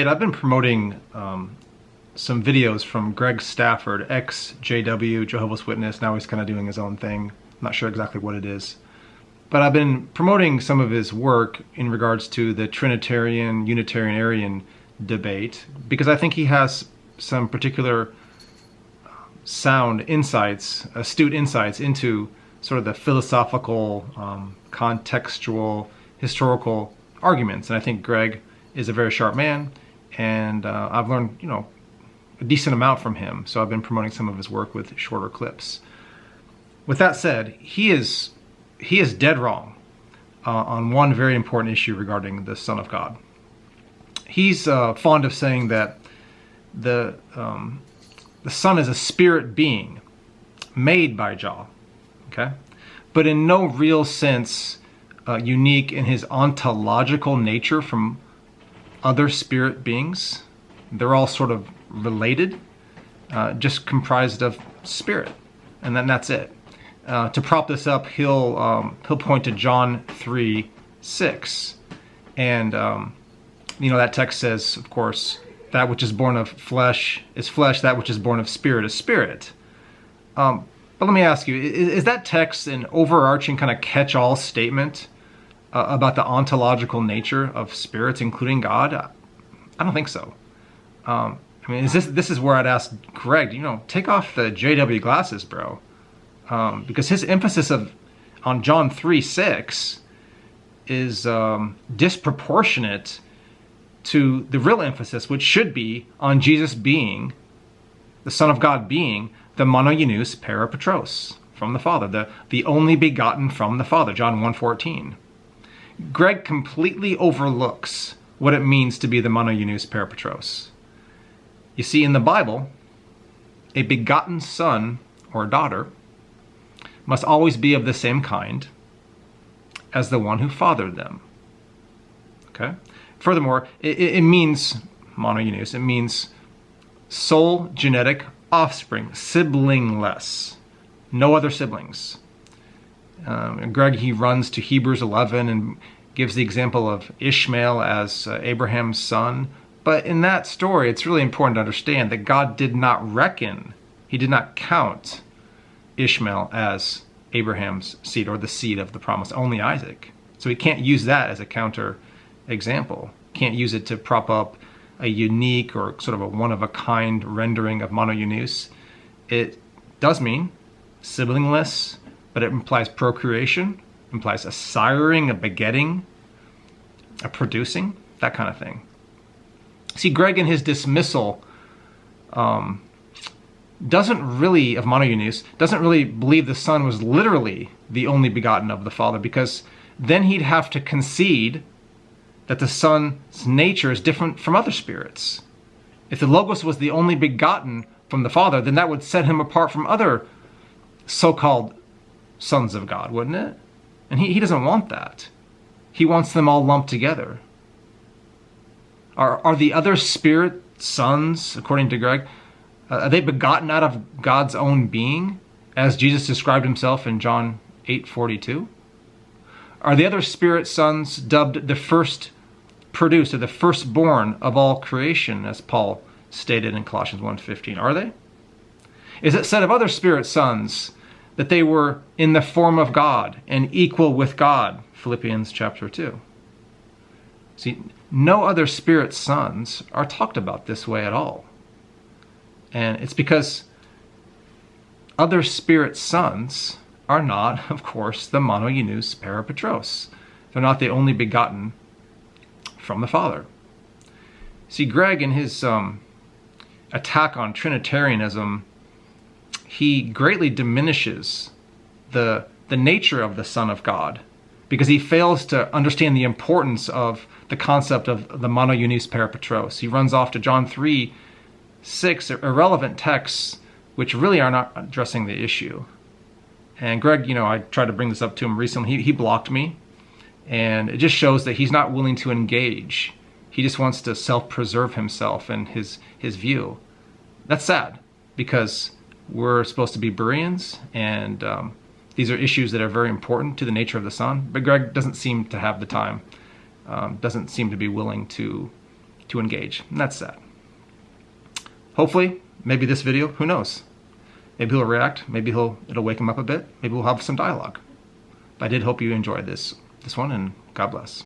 I've been promoting some videos from Gregg Stafford, ex-JW, Jehovah's Witness. Now he's kind of doing his own thing. I'm not sure exactly what it is. But I've been promoting some of his work in regards to the Trinitarian, Unitarian, Arian debate, because I think he has some particular sound insights, astute insights into sort of the philosophical, contextual, historical arguments. And I think Gregg is a very sharp man, and I've learned, a decent amount from him. So I've been promoting some of his work with shorter clips. With that said, he is dead wrong on one very important issue regarding the Son of God. He's fond of saying that the Son is a spirit being made by Jah, okay, but in no real sense unique in his ontological nature from other spirit beings. They're all sort of related, just comprised of spirit, and then that's it. To prop this up, he'll point to John 3:6, and that text says, of course, that which is born of flesh is flesh, that which is born of spirit is spirit. But let me ask you, is that text an overarching kind of catch-all statement about the ontological nature of spirits, including God? I don't think so. This is where I'd ask Gregg, take off the JW glasses, bro. Because his emphasis on John 3:6 is disproportionate to the real emphasis, which should be on Jesus being, the Son of God being, the monogenes parapatros, from the Father, the only begotten from the Father, John 1:14. Gregg completely overlooks what it means to be the monogenes parapatros. You see, in the Bible, a begotten son or daughter must always be of the same kind as the one who fathered them. Okay? Furthermore, it means monogenes. It means sole genetic offspring, siblingless, no other siblings. Gregg, he runs to Hebrews 11 and gives the example of Ishmael as Abraham's son. But in that story, it's really important to understand that God did not reckon, he did not count Ishmael as Abraham's seed or the seed of the promise, only Isaac. So he can't use that as a counter example. Can't use it to prop up a unique or sort of a one-of-a-kind rendering of monogenes. It does mean siblingless, but it implies procreation, implies a siring, a begetting, a producing, that kind of thing. See, Gregg in his dismissal doesn't really believe the Son was literally the only begotten of the Father, because then he'd have to concede that the Son's nature is different from other spirits. If the Logos was the only begotten from the Father, then that would set him apart from other so-called sons of God, wouldn't it? And he doesn't want that. He wants them all lumped together. Are the other spirit sons, according to Gregg, are they begotten out of God's own being, as Jesus described himself in John 8:42? Are the other spirit sons dubbed the first produced, or the firstborn of all creation, as Paul stated in Colossians 1:15? Are they? Is it said of other spirit sons that they were in the form of God and equal with God? Philippians chapter 2. See, no other spirit sons are talked about this way at all. And it's because other spirit sons are not, of course, the monogenes parapatros. They're not the only begotten from the Father. See, Gregg, in his attack on Trinitarianism, he greatly diminishes the nature of the Son of God, because he fails to understand the importance of the concept of the monogenes parapatros. He runs off to John 3:6, irrelevant texts which really are not addressing the issue. And Gregg, I tried to bring this up to him recently. He blocked me, and it just shows that he's not willing to engage. He just wants to self-preserve himself and his view. That's sad, because we're supposed to be Bereans, and these are issues that are very important to the nature of the Son. But Gregg doesn't seem to have the time, doesn't seem to be willing to to engage, and that's sad. Hopefully, maybe this video, who knows? Maybe he'll react, maybe it'll wake him up a bit, maybe we'll have some dialogue. But I did hope you enjoyed this one, and God bless.